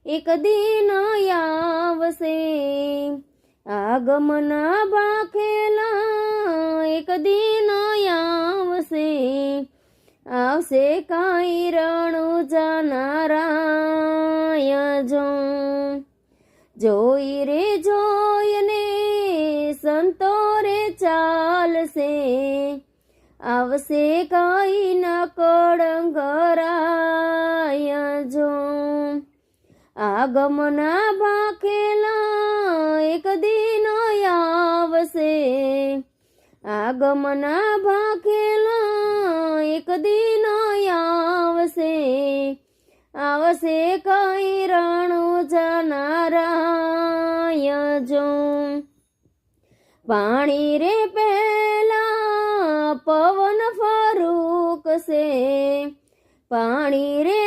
એક દિન આવશે આગમના ભાખેલા એક દિન આવશે આવશે કાંઈ રણુજા નારાયણ જોઈ રે જોઈને સંતો રે ચાલશે આવશે કાંઈ ન કળંગરાય જો આગમના ભાખેલા એક દિન આવશે આગમના ભાખેલા એક દિન આવશે આવશે કાંઈ રણુજા નારાયણ જો પાણી રે પહેલા પવન ફરૂક છે પાણી રે